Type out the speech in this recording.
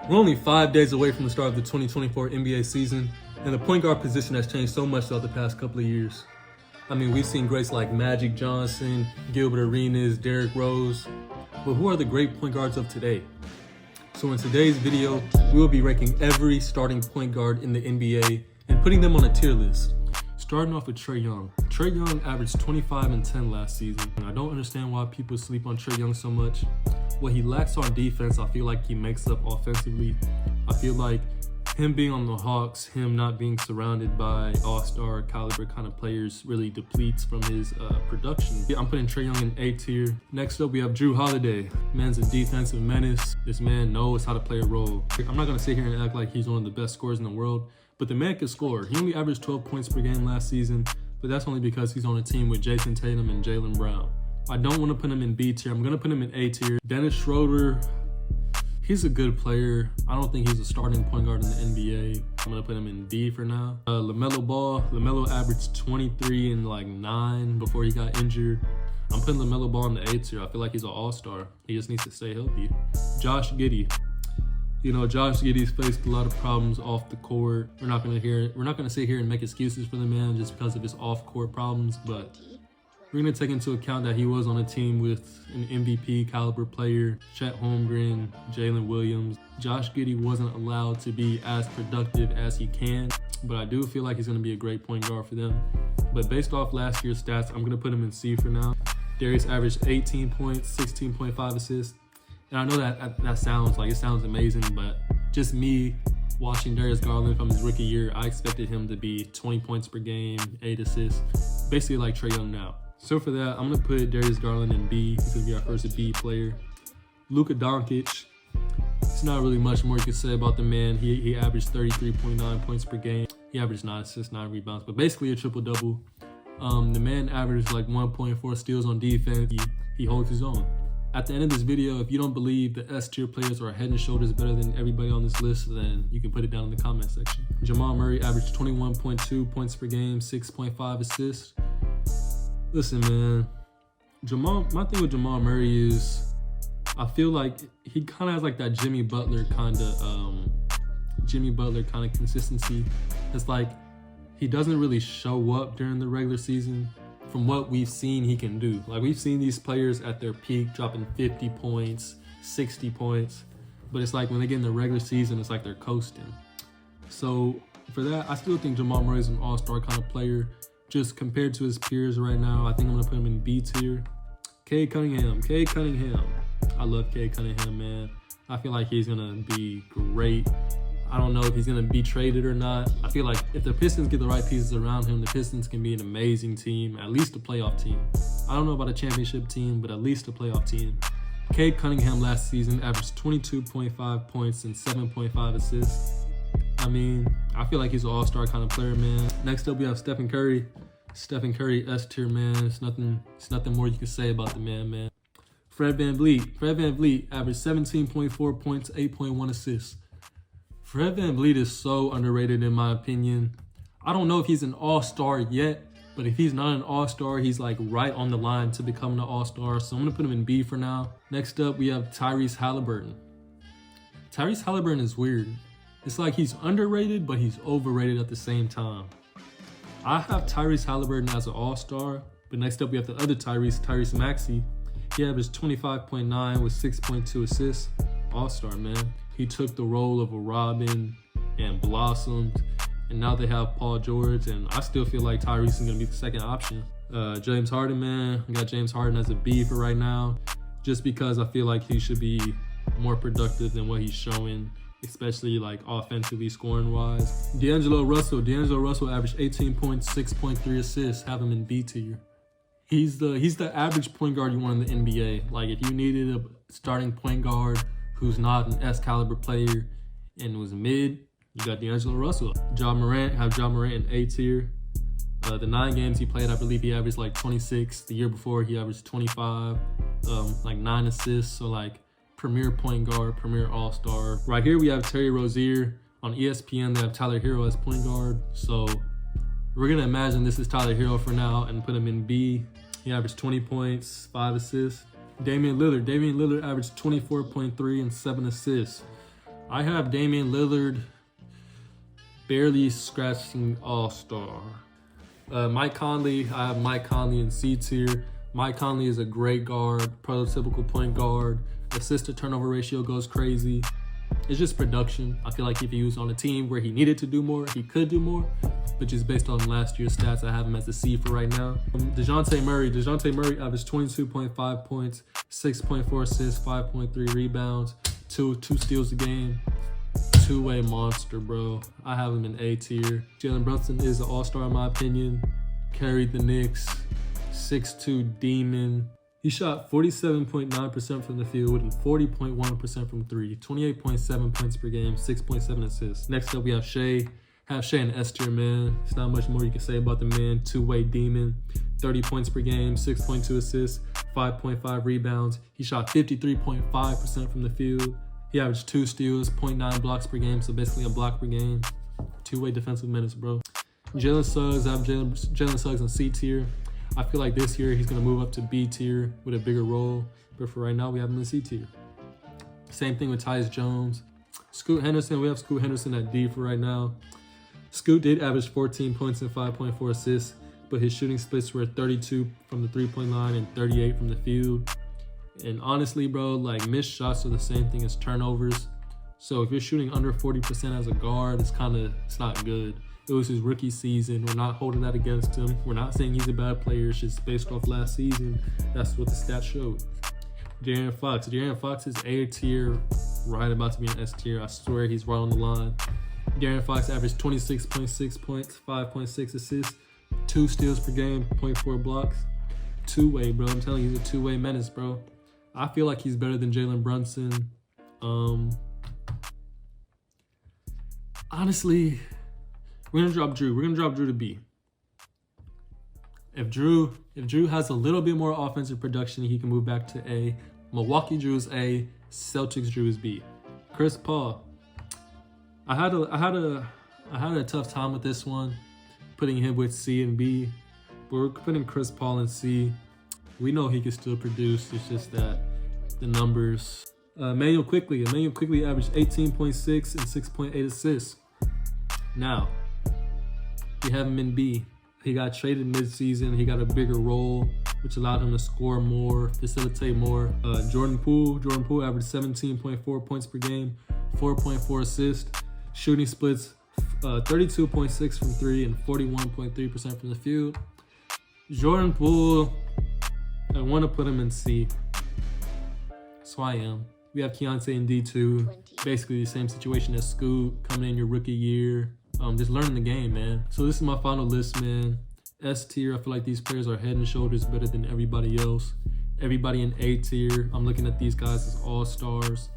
We're only 5 days away from the start of the 2024 NBA season, and the point guard position has changed so much throughout the past couple of years. I mean, we've seen greats like Magic Johnson, Gilbert Arenas, Derrick Rose, but who are the great point guards of today? So in today's video, we will be ranking every starting point guard in the NBA and putting them on a tier list. Starting off with Trae Young. Trae Young averaged 25 and 10 last season. I don't understand why people sleep on Trae Young so much. What he lacks on defense, I feel like he makes up offensively. I feel like him being on the Hawks, him not being surrounded by all-star caliber kind of players really depletes from his production. I'm putting Trae Young in A tier. Next up, we have Jrue Holiday. Man's a defensive menace. This man knows how to play a role. I'm not gonna sit here and act like he's one of the best scorers in the world, but the man can score. He only averaged 12 points per game last season, but that's only because he's on a team with Jason Tatum and Jaylen Brown. I don't want to put him in B tier. I'm gonna put him in A tier. Dennis Schroeder. He's a good player. I don't think he's a starting point guard in the NBA. I'm gonna put him in B for now. LaMelo Ball. LaMelo averaged 23 and 9 before he got injured. I'm putting LaMelo Ball in the A tier. I feel like he's an all-star. He just needs to stay healthy. Josh Giddey. You know, Josh Giddey's faced a lot of problems off the court. We're not gonna sit here and make excuses for the man just because of his off-court problems, but we're going to take into account that he was on a team with an MVP caliber player, Chet Holmgren, Jalen Williams. Josh Giddey wasn't allowed to be as productive as he can, but I do feel like he's going to be a great point guard for them. But based off last year's stats, I'm going to put him in C for now. Darius averaged 18 points, 16.5 assists. And I know that sounds amazing, but just me watching Darius Garland from his rookie year, I expected him to be 20 points per game, 8 assists, basically like Trae Young now. So for that, I'm going to put Darius Garland in B. He's going to be our first B player. Luka Doncic. There's not really much more you can say about the man. He averaged 33.9 points per game. He averaged 9 assists, 9 rebounds, but basically a triple-double. The man averaged 1.4 steals on defense. He holds his own. At the end of this video, if you don't believe the S tier players are head and shoulders better than everybody on this list, then you can put it down in the comment section. Jamal Murray averaged 21.2 points per game, 6.5 assists. Listen, man, my thing with Jamal Murray is I feel like he kind of has that Jimmy Butler kind of consistency. It's like he doesn't really show up during the regular season. From what we've seen he can do. We've seen these players at their peak dropping 50 points, 60 points, but it's like when they get in the regular season, it's like they're coasting. So for that, I still think Jamal Murray is an all-star kind of player. Just compared to his peers right now, I think I'm gonna put him in B tier. Cade Cunningham. I love Cade Cunningham, man. I feel like he's gonna be great. I don't know if he's gonna be traded or not. I feel like if the Pistons get the right pieces around him, the Pistons can be an amazing team, at least a playoff team. I don't know about a championship team, but at least a playoff team. Cade Cunningham last season averaged 22.5 points and 7.5 assists. I mean, I feel like he's an all-star kind of player, man. Next up, we have Stephen Curry. Stephen Curry, S tier, man. It's nothing more you can say about the man. Fred VanVleet averaged 17.4 points, 8.1 assists. Fred VanVleet is so underrated in my opinion. I don't know if he's an all-star yet, but if he's not an all-star, he's right on the line to becoming an all-star. So I'm gonna put him in B for now. Next up, we have Tyrese Halliburton. Tyrese Halliburton is weird. It's like he's underrated, but he's overrated at the same time. I have Tyrese Halliburton as an all-star, but next up we have the other Tyrese Maxey. He averaged 25.9 with 6.2 assists. All-star, man. He took the role of a Robin and blossomed, and now they have Paul George, and I still feel like Tyrese is gonna be the second option. James Harden, man. I got James Harden as a B for right now, just because I feel like he should be more productive than what he's showing, especially offensively scoring wise. D'Angelo Russell averaged 18 points, 6.3 assists. Have him in B tier. He's the average point guard you want in the NBA. If you needed a starting point guard who's not an S caliber player and was mid, you got D'Angelo Russell. Ja Morant in A tier. The 9 games he played, I believe he averaged 26. The year before he averaged 25, 9 assists. So premier point guard, premier all-star. Right here we have Terry Rozier. On ESPN, they have Tyler Hero as point guard. So we're gonna imagine this is Tyler Hero for now and put him in B. He averaged 20 points, 5 assists. Damian Lillard averaged 24.3 and 7 assists. I have Damian Lillard barely scratching All-Star. Mike Conley, I have Mike Conley in C tier. Mike Conley is a great guard, prototypical point guard. Assist to turnover ratio goes crazy. It's just production. I feel like if he was on a team where he needed to do more, he could do more. But just based on last year's stats, I have him as a C for right now. DeJounte Murray averaged 22.5 points, 6.4 assists, 5.3 rebounds, two steals a game. Two-way monster, bro. I have him in A tier. Jalen Brunson is an all-star in my opinion. Carried the Knicks. 6'2" demon. He shot 47.9% from the field and 40.1% from three. 28.7 points per game, 6.7 assists. Next up, we have Shai. Have Shai in S tier, man. There's not much more you can say about the man. Two-way demon. 30 points per game, 6.2 assists, 5.5 rebounds. He shot 53.5% from the field. He averaged 2 steals, 0.9 blocks per game, so basically a block per game. Two-way defensive minutes, bro. Jalen Suggs, I have Jalen Suggs in C tier. I feel like this year he's going to move up to B tier with a bigger role, but for right now, we have him in C tier. Same thing with Tyus Jones. Scoot Henderson, we have Scoot Henderson at D for right now. Scoot did average 14 points and 5.4 assists, but his shooting splits were 32 from the three-point line and 38 from the field. And honestly, bro, like missed shots are the same thing as turnovers. So if you're shooting under 40% as a guard, it's not good. It was his rookie season. We're not holding that against him. We're not saying he's a bad player. It's just based off last season. That's what the stats showed. De'Aaron Fox is A tier, right about to be an S tier. I swear he's right on the line. De'Aaron Fox averaged 26.6 points, 5.6 assists, 2 steals per game, 0.4 blocks. Two-way, bro. I'm telling you, he's a two-way menace, bro. I feel like he's better than Jalen Brunson. Honestly, we're gonna drop Drew. We're gonna drop Drew to B. If Drew has a little bit more offensive production, he can move back to A. Milwaukee Drew is A. Celtics Drew is B. Chris Paul. I had a tough time with this one, putting him with C and B. But we're putting Chris Paul in C. We know he can still produce. It's just that the numbers. Emmanuel Quickley averaged 18.6 and 6.8 assists. Now, we have him in B. He got traded mid-season. He got a bigger role, which allowed him to score more, facilitate more. Jordan Poole averaged 17.4 points per game, 4.4 assists. Shooting splits 32.6 from three and 41.3% from the field. Jordan Poole, I want to put him in C. So I am. We have Keontae in D2. Basically the same situation as Scoot, coming in your rookie year. Just learning the game, man. So this is my final list, man. S tier, I feel like these players are head and shoulders better than everybody else. Everybody in A tier, I'm looking at these guys as all-stars.